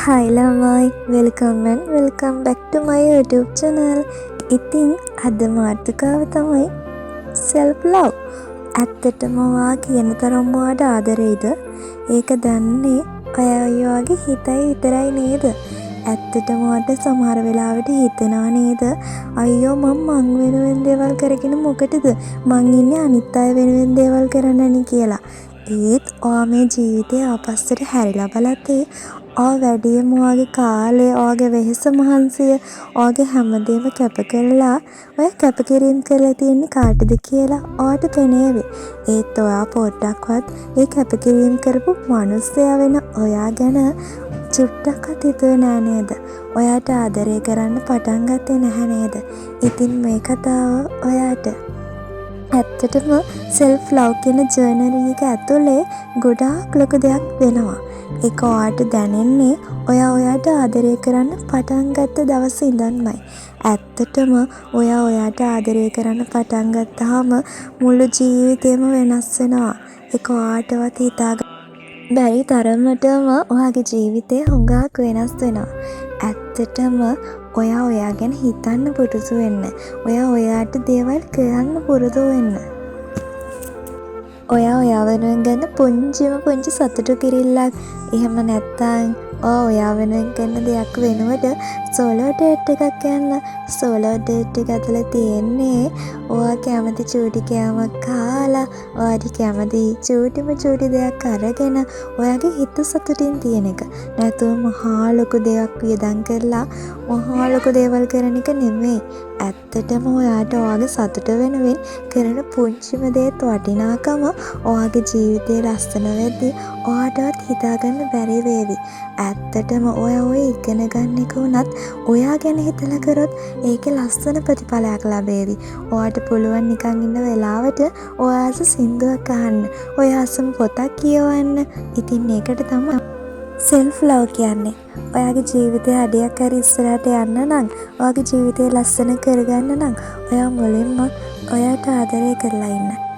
Hi ළමයි, welcome back to my YouTube channel. ඉතින් අද මාතෘකාව තමයි self love. ඇත්තටම ඔයා කියන තරම් ඔයාට ආදරෙයිද? ඒක දන්නේ ඔයාගේ හිතයි විතරයි නේද? ඇත්තටම ඔයාට සමහර වෙලාවට හිතෙනවා නේද? අයියෝ මං වෙනුවෙන් දේවල් කරගෙන මොකටද? මං ඉන්නේ අනිත් අය වෙනුවෙන් දේවල් කරන්නනේ කියලා. ඒත් ඔයා මේ ජීවිතේ ආපස්සට හැරිලා බලද්දී ඔයා වැඩිම ඔයාගේ කාලය, ඔයාගේ වෙහෙස මහන්සිය, ඔයාගේ හැමදේම කැප කරලා ඔය කැපකිරීම කරලා තියෙන්නේ කාටද කියලා ඔයාට පෙනේවි. ඒත් ඔයා පොඩ්ඩක්වත් ඒ කැපකිරීම කරපු මිනිස්සයා වෙන ඔයා ගැන චුට්ටක්වත් හිතුවේ නෑ නේද? ඔයාට ආදරය කරන්න පටන් ගත්තේ නැහැ නේද? ඉතින් මේ කතාව ඔයාට ඇත්තටම self love කියන ජර්නල් එක ඇතුලේ ගොඩාක් ලොකු දෙයක් වෙනවා. ඒක ඔයාට දැනෙන්නේ ඔයාට ආදරය කරන්න පටන් ගත්ත දවසේ ඉඳන්මයි. ඇත්තටම ඔයාට ආදරය කරන්න පටන් ගත්තාම මුළු ජීවිතේම වෙනස් වෙනවා. ඒක ඔයාටවත් හිතා බැරි තරමටම ඔයාගේ ජීවිතේ හුඟක් වෙනස් වෙනවා. ඇත්තටම ඔයා ගැන හිතන්න පුරුදු වෙන්න. ඔයාට දේවල් කරන්න පුරුදු වෙන්න. ඔයා වෙනුවෙන් ගන්න පුංචි සතුටු කිරිල්ලක් එහෙම නැත්තම් ඔයා වෙනුවෙන් කරන දෙයක් වෙනුවට සෝලෝ ඩේට් එකක් යන්න. සෝලෝ ඩේට් එක ඇතුලේ තියෙන්නේ ඔයා කැමති චූටි කෑමක් කාලා, ඔයාට කැමති චූටි දෙයක් අරගෙන ඔයාගේ හිත සතුටින් තියෙන එක. නැතුව මහා ලොකු දෙයක් වියදම් කරලා මහා ලොකු දේවල් කරන එක නෙමෙයි. ඇත්තටම ඔයාට ඔයාගේ සතුට වෙනුවෙන් කරන පුංචිම දේත් වටිනාකම ඔයාගේ ජීවිතේ ලස්සන වෙද්දී ඔයාටවත් හිතාගන්න බැරි වේවි. ඇත්තටම ඔය ඉගෙන ගන්න එක උනත් ඔයා ගැන හිතලා කරොත් ඒකේ ලස්සන ප්‍රතිඵලයක් ලැබේවි. ඔයාට පුළුවන් නිකන් ඉන්න වෙලාවට ඔයාස සින්දුවක් අහන්න, ඔයාසම පොතක් කියවන්න. ඉතින් ඒකට තමයි self love කියන්නේ. ඔයාගේ ජීවිතේ අඩියක් හරි ඉස්සරහට යන්න නම්, ඔයාගේ ජීවිතේ ලස්සන කරගන්න නම් ඔයා මුලින්ම ඔයාට ආදරය කරලා ඉන්න.